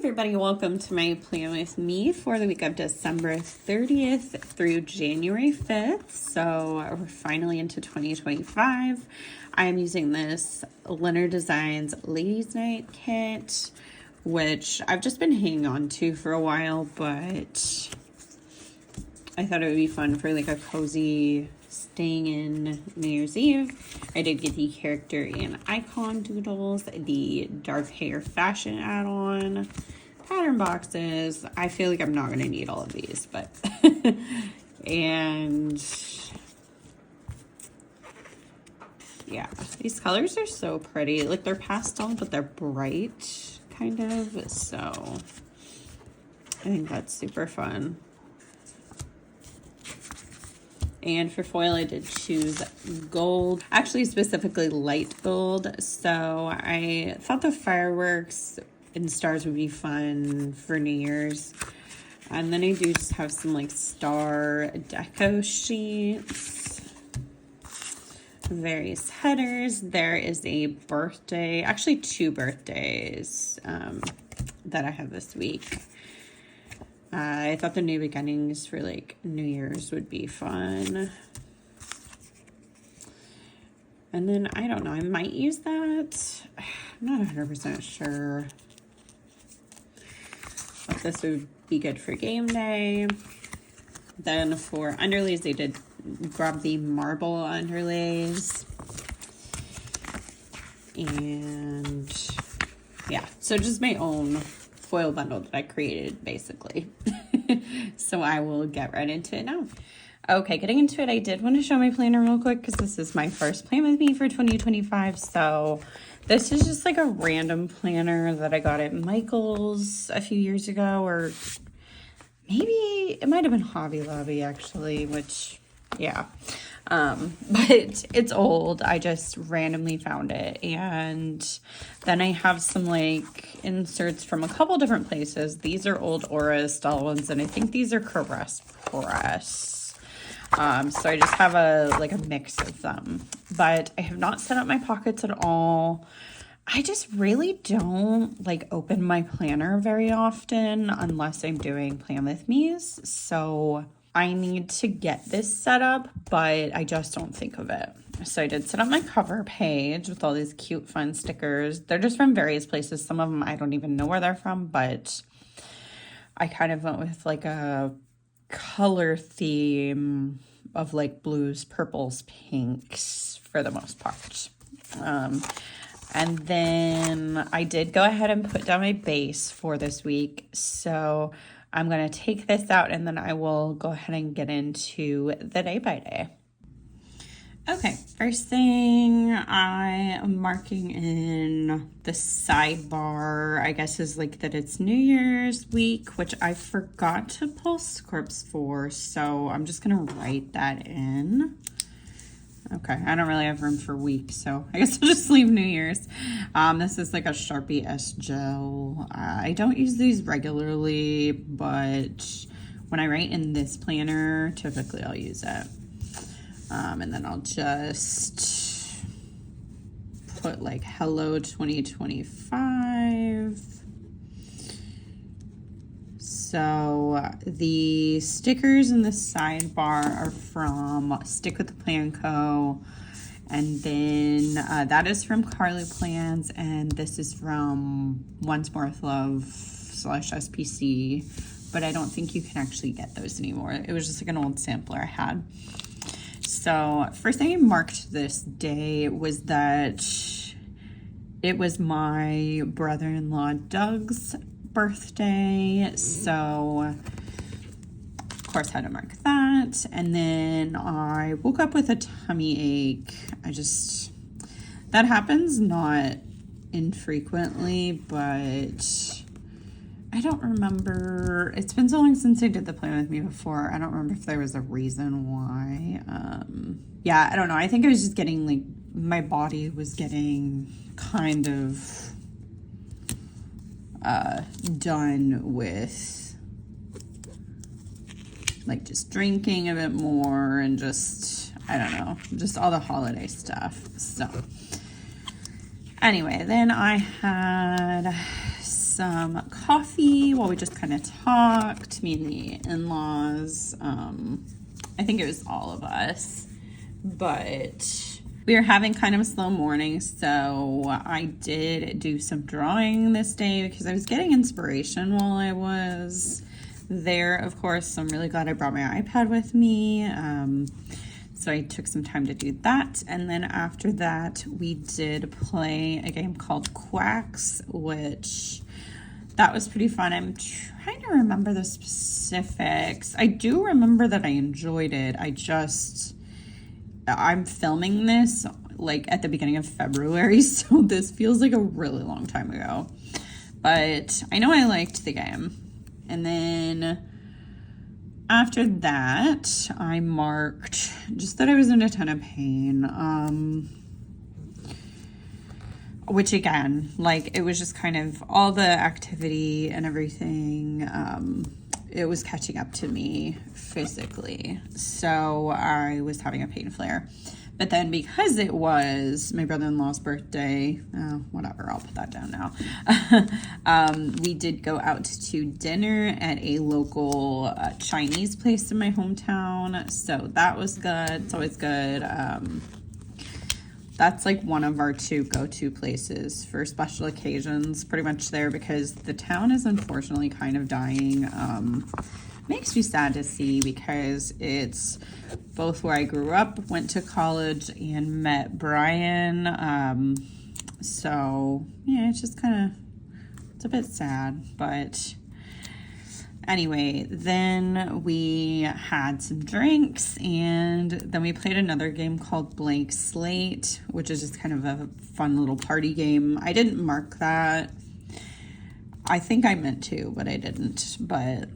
everybody, welcome to my plan with me for the week of December 30th through January 5th. So we're finally into 2025. I'm using this Lynner Designs Ladies Night kit, which I've just been hanging on to for a while, but I thought it would be fun for like a cozy staying in New Year's Eve. I did get the character and icon doodles, the dark hair fashion add-on, pattern boxes. I feel like I'm not going to need all of these, but and yeah, these colors are so pretty. Like they're pastel, but they're bright kind of. So I think that's super fun. And for foil, I did choose gold, actually specifically light gold. So I thought the fireworks and stars would be fun for New Year's. And then I do just have some like star deco sheets, various headers. There is a birthday, actually two birthdays that I have this week. I thought the new beginnings for like New Year's would be fun. And then, I don't know, I might use that. I'm not 100% sure. But this would be good for game day. Then for underlays, they did grab the marble underlays. And yeah, so just my own foil bundle that I created basically. So I will get right into it now. Okay, getting into it, I did want to show my planner real quick because this is my first plan with me for 2025. So this is just like a random planner that I got at Michael's a few years ago, or maybe it might have been Hobby Lobby actually, which yeah. But it's old. I just randomly found it. And then I have some like inserts from a couple different places. These are old Aura style ones, and I think these are Caress Press. So I just have a mix of them, but I have not set up my pockets at all. I just really don't like open my planner very often unless I'm doing plan with me's. So I need to get this set up, but I just don't think of it. So I did set up my cover page with all these cute fun stickers. They're just from various places. Some of them I don't even know where they're from, but I kind of went with like a color theme of like blues, purples, pinks for the most part. And then I did go ahead and put down my base for this week. So I'm going to take this out and then I will go ahead and get into the day by day. Okay, first thing I am marking in the sidebar, I guess, is like that it's New Year's week, which I forgot to pull Corps for. So I'm just going to write that in. Okay, I don't really have room for weeks, so I guess I'll just leave New Year's. This is like a Sharpie S gel. I don't use these regularly, but when I write in this planner, typically I'll use it. And then I'll just put like Hello 2025. So the stickers in the sidebar are from Stick with the Plan Co. And then that is from Carly Plans. And this is from Once More with Love / SPC. But I don't think you can actually get those anymore. It was just like an old sampler I had. So first thing I marked this day was that it was my brother-in-law Doug's birthday, so of course I had to mark that. And then I woke up with a tummy ache. That happens not infrequently, but I don't remember. It's been so long since I did the plan with me before. I don't remember if there was a reason why. Yeah, I don't know. I think I was just getting like, my body was getting kind of done with like just drinking a bit more and just, I don't know, just all the holiday stuff. So anyway, then I had some coffee while we just kind of talked, me and the in-laws. I think it was all of us, but we were having kind of a slow morning, so I did do some drawing this day because I was getting inspiration while I was there, of course. So I'm really glad I brought my iPad with me. So I took some time to do that. And then after that, we did play a game called Quacks, which that was pretty fun. I'm trying to remember the specifics. I do remember that I enjoyed it. I'm filming this like at the beginning of February, so this feels like a really long time ago. But I know I liked the game. And then after that, I marked just that I was in a ton of pain. Which again, like, it was just kind of all the activity and everything. It was catching up to me physically. So I was having a pain flare. But then because it was my brother-in-law's birthday, whatever, I'll put that down now. We did go out to dinner at a local Chinese place in my hometown. So that was good. It's always good. That's like one of our two go-to places for special occasions, pretty much there, because the town is unfortunately kind of dying. Makes me sad to see because it's both where I grew up, went to college, and met Brian. So yeah, it's just kind of, it's a bit sad, but anyway, then we had some drinks, and then we played another game called Blank Slate, which is just kind of a fun little party game. I didn't mark that. I think I meant to, but I didn't. But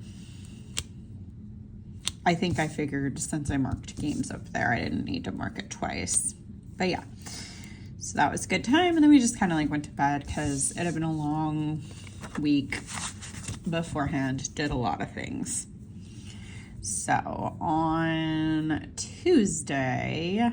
I think I figured since I marked games up there, I didn't need to mark it twice. But yeah, so that was a good time. And then we just kind of like went to bed because it had been a long week beforehand. Did a lot of things. So on Tuesday,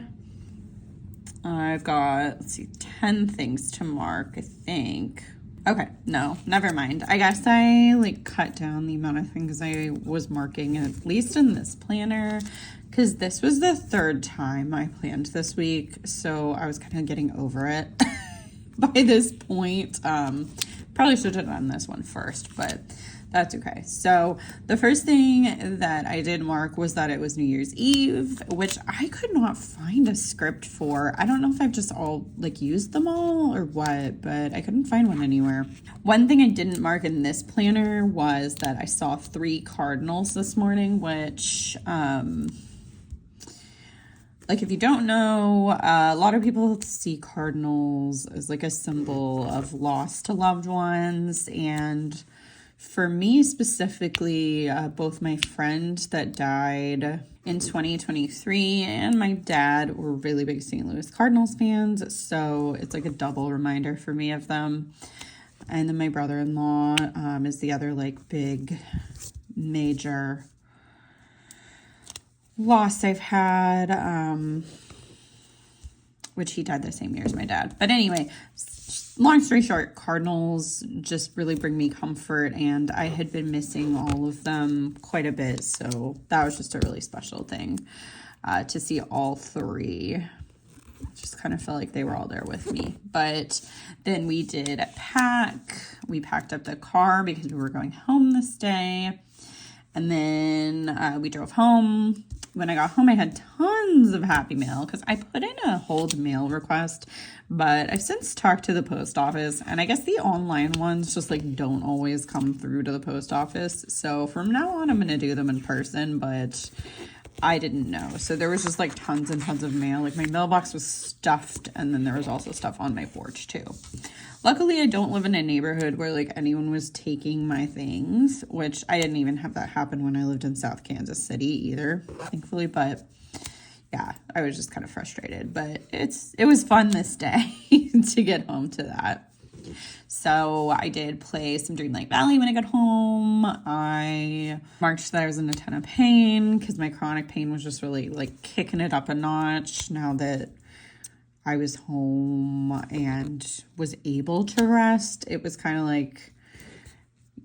I've got, let's see, 10 things to mark, I think. Okay, no, never mind. I guess I like cut down the amount of things I was marking, at least in this planner, because this was the third time I planned this week. So I was kind of getting over it by this point. Probably should have done this one first, but that's okay. So the first thing that I did mark was that it was New Year's Eve, which I could not find a script for. I don't know if I've just all like used them all or what, but I couldn't find one anywhere. One thing I didn't mark in this planner was that I saw 3 cardinals this morning, which, like, if you don't know, a lot of people see cardinals as like a symbol of loss to loved ones. And for me specifically, both my friend that died in 2023 and my dad were really big St. Louis Cardinals fans. So it's like a double reminder for me of them. And then my brother-in-law is the other like big major loss I've had, which he died the same year as my dad. But anyway, long story short, Cardinals just really bring me comfort, and I had been missing all of them quite a bit, so that was just a really special thing to see all 3. Just kind of felt like they were all there with me. But then we did we packed up the car because we were going home this day, and then we drove home. When I got home, I had tons of Happy Mail because I put in a hold mail request, but I've since talked to the post office, and I guess the online ones just like don't always come through to the post office. So from now on, I'm going to do them in person, but I didn't know. So there was just like tons and tons of mail. Like my mailbox was stuffed, and then there was also stuff on my porch too. Luckily, I don't live in a neighborhood where like anyone was taking my things, which I didn't even have that happen when I lived in South Kansas City either, thankfully. But yeah, I was just kind of frustrated, but it was fun this day to get home to that. So I did play some Dreamlight Valley when I got home. I marked that I was in a ton of pain because my chronic pain was just really like kicking it up a notch now that I was home and was able to rest. It was kind of like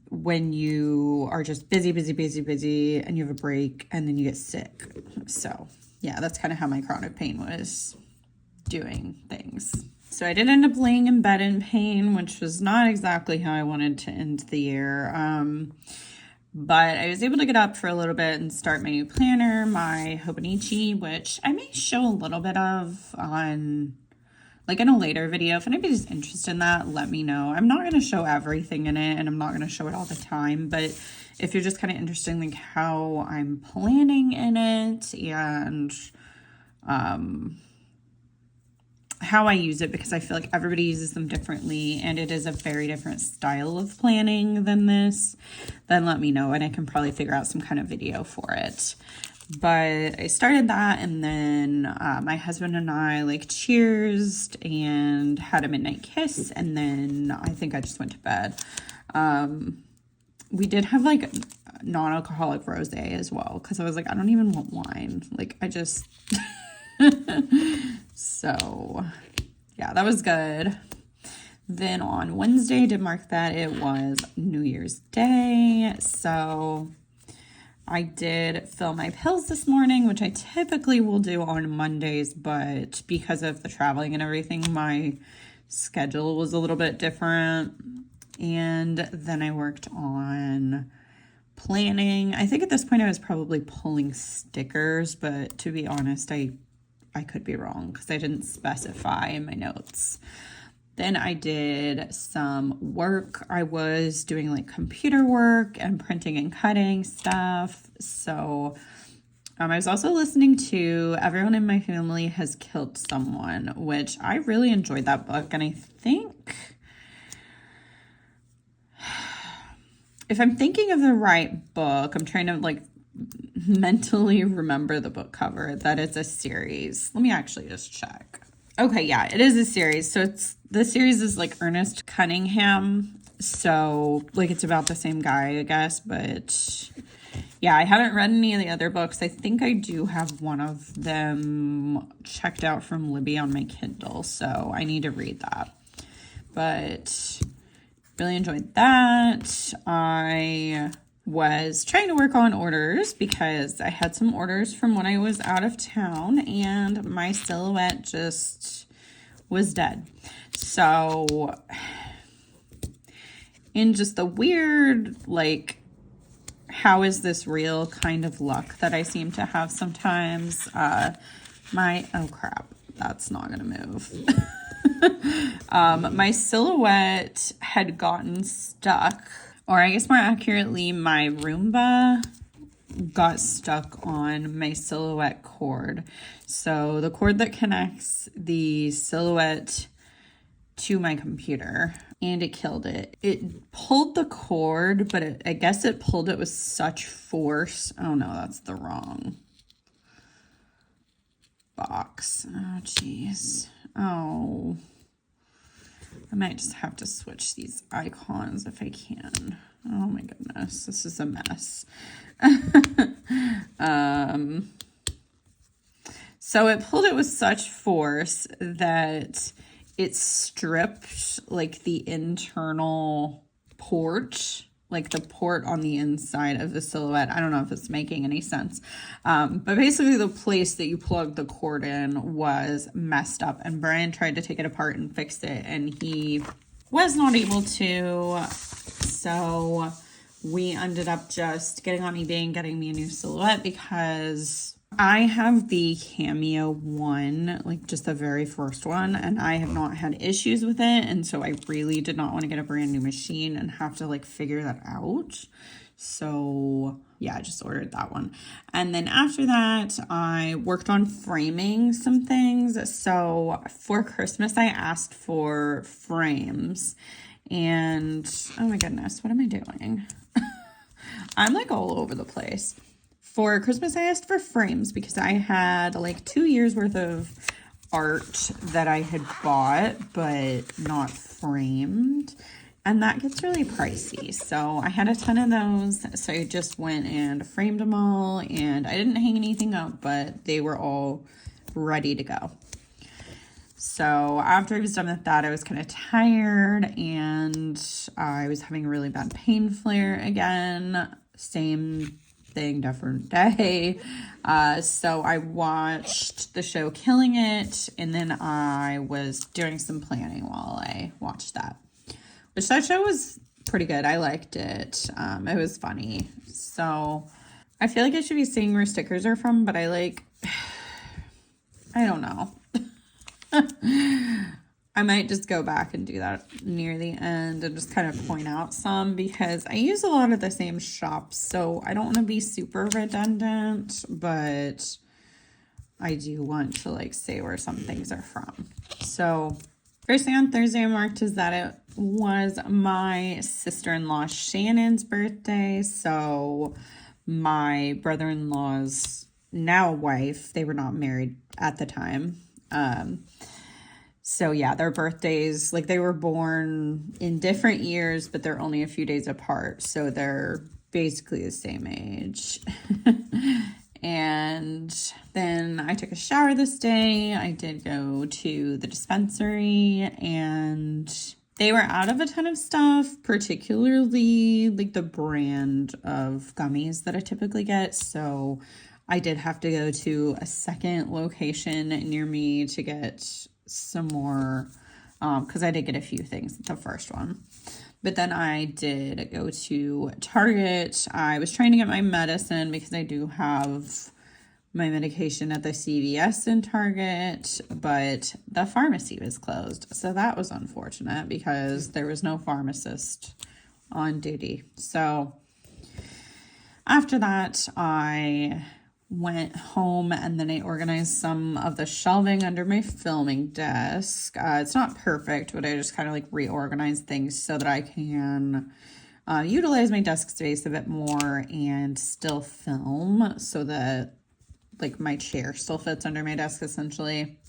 when you are just busy, busy, busy, busy, and you have a break, and then you get sick. So yeah, that's kind of how my chronic pain was doing things. So I did end up laying in bed in pain, which was not exactly how I wanted to end the year. But I was able to get up for a little bit and start my new planner, my Hobonichi, which I may show a little bit of on, like, in a later video. If anybody's interested in that, let me know. I'm not going to show everything in it, and I'm not going to show it all the time, but if you're just kind of interested in, like, how I'm planning in it and how I use it, because I feel like everybody uses them differently, and it is a very different style of planning than this, then let me know, and I can probably figure out some kind of video for it. But I started that, and then my husband and I, like, cheersed and had a midnight kiss, and then I think I just went to bed. We did have, like, non-alcoholic rosé as well, because I was like, I don't even want wine. Like, I just... So, yeah, that was good. Then on Wednesday, did mark that it was New Year's Day. So I did fill my pills this morning, which I typically will do on Mondays, but because of the traveling and everything, my schedule was a little bit different. And then I worked on planning. I think at this point I was probably pulling stickers, but to be honest, I could be wrong because I didn't specify in my notes. Then I did some work. I was doing like computer work and printing and cutting stuff. So I was also listening to Everyone in My Family Has Killed Someone, which I really enjoyed that book. And I think, if I'm thinking of the right book, I'm trying to like mentally remember the book cover, that it's a series. Let me actually just check. Okay, yeah, it is a series. So the series is like Ernest Cunningham. So like it's about the same guy, I guess, but yeah, I haven't read any of the other books. I think I do have one of them checked out from Libby on my Kindle, so I need to read that. But really enjoyed that. I was trying to work on orders because I had some orders from when I was out of town and my silhouette just was dead. So in just the weird, like, how is this real kind of luck that I seem to have sometimes, oh crap, that's not gonna move. My silhouette had gotten stuck, or I guess more accurately, my Roomba got stuck on my silhouette cord. So the cord that connects the silhouette to my computer, and it killed it. It pulled the cord, but I guess it pulled it with such force. Oh no, that's the wrong box. Oh, jeez. Oh, I might just have to switch these icons if I can. Oh my goodness, this is a mess. So it pulled it with such force that it stripped like the internal port, like the port on the inside of the silhouette. I don't know if it's making any sense. But basically the place that you plug the cord in was messed up, and Brian tried to take it apart and fix it, and he was not able to. So we ended up just getting on eBay and getting me a new silhouette because I have the Cameo one, like just the very first one, and I have not had issues with it. And so I really did not want to get a brand new machine and have to like figure that out. So yeah, I just ordered that one. And then after that, I worked on framing some things. So for Christmas, I asked for frames. And oh my goodness, what am I doing? I'm like all over the place. For Christmas, I asked for frames because I had like 2 years worth of art that I had bought, but not framed. And that gets really pricey. So I had a ton of those. So I just went and framed them all, and I didn't hang anything up, but they were all ready to go. So after I was done with that, I was kind of tired and I was having a really bad pain flare again. Same thing, different day. So I watched the show Killing It, and then I was doing some planning while I watched that. Which that show was pretty good. I liked it. It was funny. So I feel like I should be seeing where stickers are from, but I don't know. I might just go back and do that near the end and just kind of point out some, because I use a lot of the same shops, so I don't want to be super redundant, but I do want to like say where some things are from. So first thing on Thursday I marked is that it was my sister-in-law Shannon's birthday. So my brother-in-law's now wife, they were not married at the time. So yeah, their birthdays, like they were born in different years, but they're only a few days apart. So they're basically the same age. And then I took a shower this day. I did go to the dispensary and they were out of a ton of stuff, particularly like the brand of gummies that I typically get. So I did have to go to a second location near me to get some more, because I did get a few things at the first one. But then I did go to Target. I was trying to get my medicine because I do have my medication at the CVS in Target, but the pharmacy was closed. So that was unfortunate because there was no pharmacist on duty. So after that, I went home and then I organized some of the shelving under my filming desk. It's not perfect, but I just kind of like reorganized things so that I can utilize my desk space a bit more and still film, so that like my chair still fits under my desk essentially.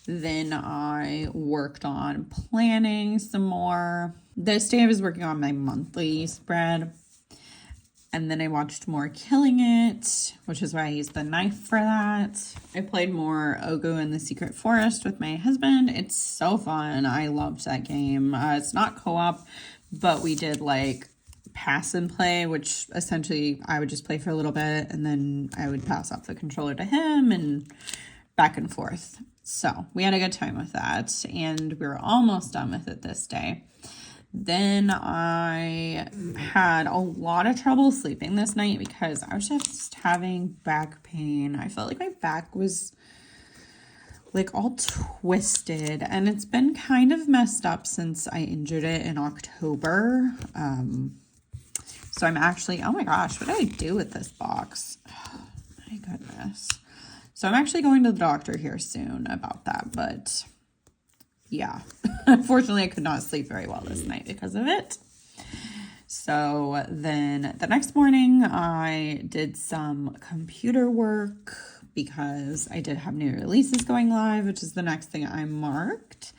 Then I worked on planning some more. This day I was working on my monthly spread. And then I watched more Killing It, which is why I used the knife for that. I played more Ogo in the Secret Forest with my husband. It's so fun. I loved that game. It's not co-op, but we did like pass and play, which essentially I would just play for a little bit and then I would pass off the controller to him and back and forth. So we had a good time with that and we were almost done with it this day. Then I had a lot of trouble sleeping this night because I was just having back pain. I felt like my back was like all twisted and it's been kind of messed up since I injured it in October. So I'm actually, oh my gosh, what do I do with this box? Oh, my goodness. So I'm actually going to the doctor here soon about that, but yeah, unfortunately I could not sleep very well this night because of it. So then the next morning I did some computer work because I did have new releases going live, which is the next thing I marked.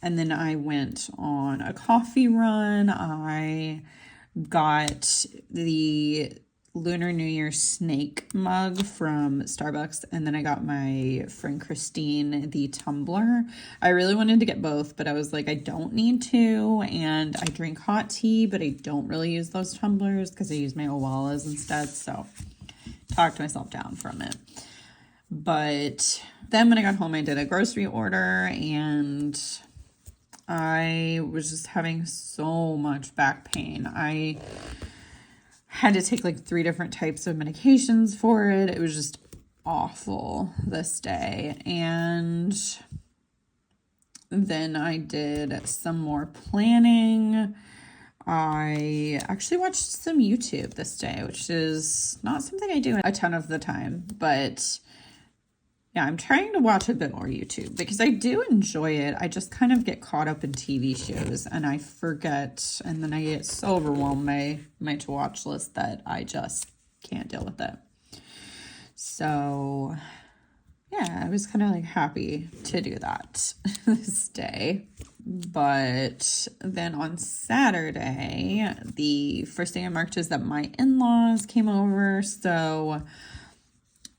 And then I went on a coffee run. I got the Lunar New Year snake mug from Starbucks, and then I got my friend Christine the tumbler. I really wanted to get both, but I was like, I don't need to, and I drink hot tea, but I don't really use those tumblers because I use my Owalas instead, so talked myself down from it. But then when I got home, I did a grocery order, and I was just having so much back pain. I had to take like 3 different types of medications for it. It was just awful this day. And then I did some more planning. I actually watched some YouTube this day, which is not something I do a ton of the time, but yeah, I'm trying to watch a bit more YouTube because I do enjoy it. I just kind of get caught up in TV shows and I forget, and then I get so overwhelmed by my to-watch list that I just can't deal with it. So yeah, I was kind of like happy to do that this day. But then on Saturday, the first thing I marked is that my in-laws came over. So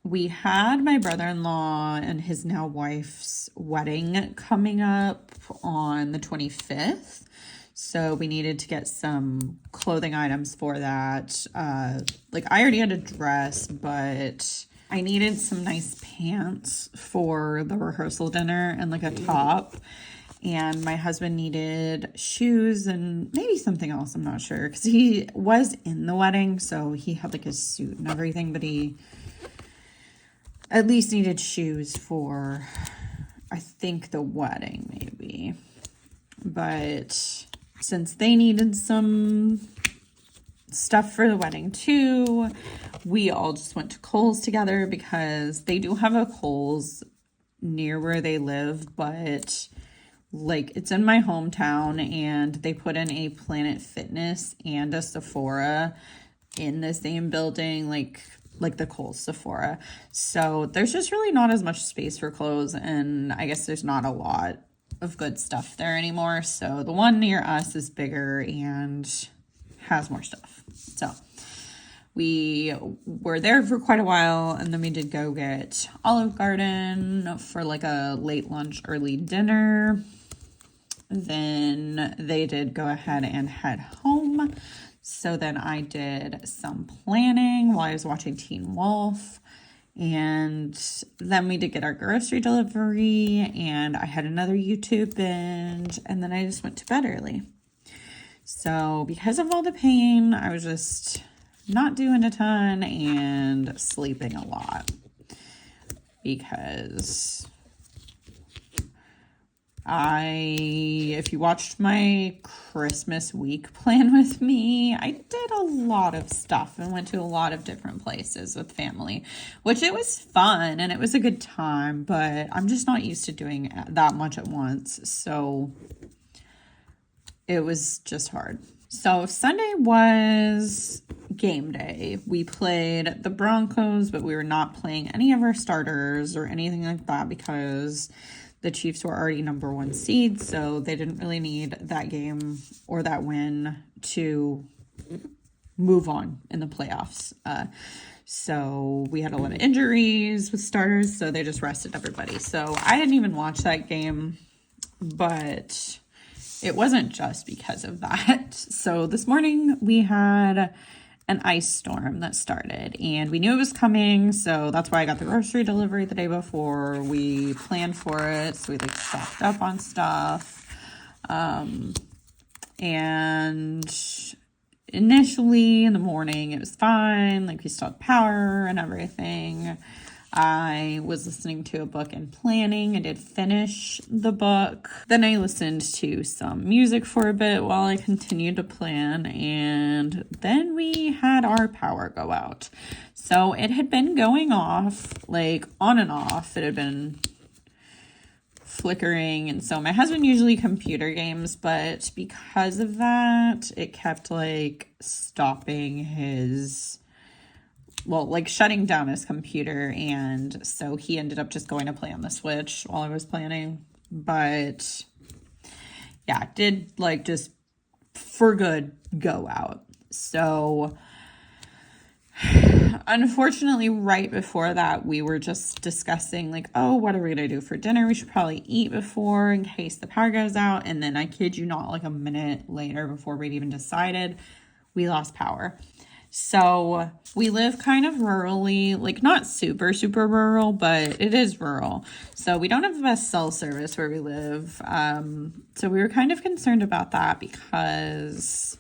we had my brother-in-law and his now wife's wedding coming up on the 25th. So we needed to get some clothing items for that. Like I already had a dress, but I needed some nice pants for the rehearsal dinner and like a top. And my husband needed shoes and maybe something else. I'm not sure because he was in the wedding. So he had like his suit and everything, but he at least needed shoes for, I think, the wedding maybe. But since they needed some stuff for the wedding too, we all just went to Kohl's together because they do have a Kohl's near where they live, but like it's in my hometown and they put in a Planet Fitness and a Sephora in the same building, like the Kohl's Sephora. So there's just really not as much space for clothes, and I guess there's not a lot of good stuff there anymore. So the one near us is bigger and has more stuff. So we were there for quite a while, and then we did go get Olive Garden for like a late lunch, early dinner. Then they did go ahead and head home. So then I did some planning while I was watching Teen Wolf. And then we did get our grocery delivery, and I had another YouTube binge, and then I just went to bed early. So because of all the pain, I was just not doing a ton and sleeping a lot because if you watched my Christmas week plan with me, I did a lot of stuff and went to a lot of different places with family, which it was fun and it was a good time, but I'm just not used to doing that much at once. So it was just hard. So Sunday was game day. We played the Broncos, but we were not playing any of our starters or anything like that because the Chiefs were already number 1 seed, so they didn't really need that game or that win to move on in the playoffs. So we had a lot of injuries with starters, so they just rested everybody. So I didn't even watch that game, but it wasn't just because of that. So this morning we had an ice storm that started, and we knew it was coming, so that's why I got the grocery delivery the day before. We planned for it, so we like stocked up on stuff. And initially in the morning it was fine, like we still had power and everything. I was listening to a book and planning. I did finish the book. Then I listened to some music for a bit while I continued to plan. And then we had our power go out. So it had been going off, like on and off. It had been flickering. And so my husband usually computer games, but because of that, it kept like stopping his... well, like shutting down his computer, and so he ended up just going to play on the Switch while I was planning. But yeah, it did like just for good go out. So unfortunately, right before that, we were just discussing like, oh, what are we gonna do for dinner? We should probably eat before in case the power goes out. And then I kid you not, like a minute later before we'd even decided, we lost power. So we live kind of rurally, like not super, super rural, but it is rural. So we don't have the best cell service where we live. So we were kind of concerned about that because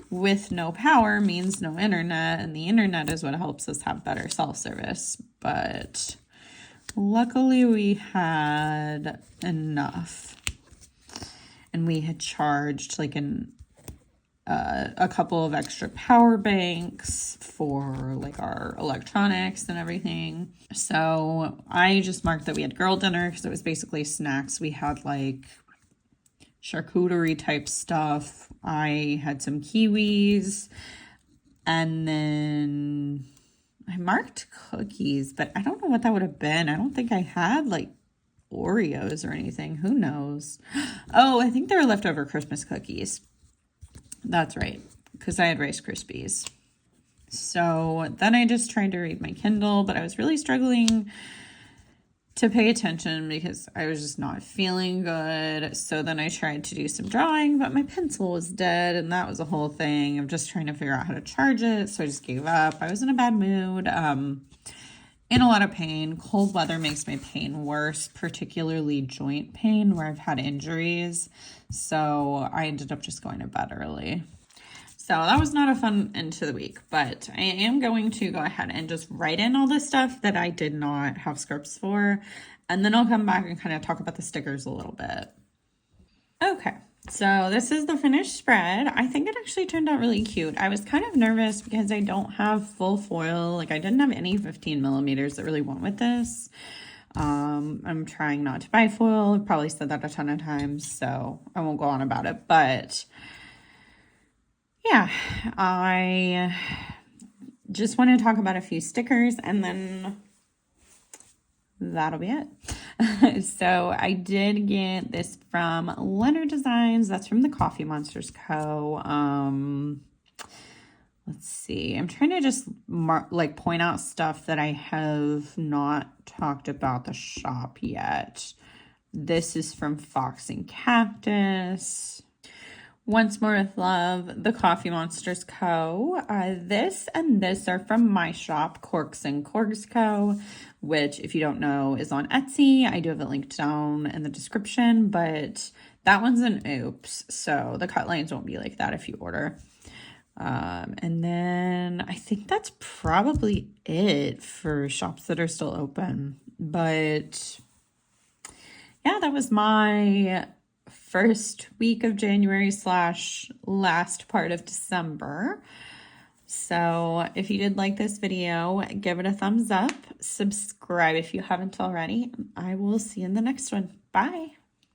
with no power means no internet, and the internet is what helps us have better cell service. But luckily we had enough, and we had charged like a couple of extra power banks for like our electronics and everything. So I just marked that we had girl dinner because it was basically snacks. We had like charcuterie type stuff. I had some kiwis, and then I marked cookies, but I don't know what that would have been. I don't think I had like Oreos or anything. Who knows? Oh, I think they were leftover Christmas cookies. That's right, because I had Rice Krispies. So then I just tried to read my Kindle, but I was really struggling to pay attention because I was just not feeling good. So then I tried to do some drawing, but my pencil was dead, and that was a whole thing of just trying to figure out how to charge it. So I just gave up. I was in a bad mood, in a lot of pain. Cold weather makes my pain worse, particularly joint pain where I've had injuries. So I ended up just going to bed early. So that was not a fun end to the week, but I am going to go ahead and just write in all the stuff that I did not have scripts for, and then I'll come back and kind of talk about the stickers a little bit. Okay, so this is the finished spread. I think it actually turned out really cute. I was kind of nervous because I don't have full foil. Like, I didn't have any 15 millimeters that really went with this. I'm trying not to buy foil. I've probably said that a ton of times, so I won't go on about it, but yeah, I just want to talk about a few stickers and then that'll be it. So I did get this from Lynner Designs. That's from the Coffee Monsters Co. Let's see. I'm trying to just point out stuff that I have not talked about the shop yet. This is from Fox and Cactus. Once More with Love, the Coffee Monsters Co. This and this are from my shop, Corks and Corgs Co., which, if you don't know, is on Etsy. I do have it linked down in the description, but that one's an oops, so the cut lines won't be like that if you order. And then I think that's probably it for shops that are still open. But yeah, that was my first week of January / last part of December. So if you did like this video, give it a thumbs up, subscribe if you haven't already. I will see you in the next one. Bye.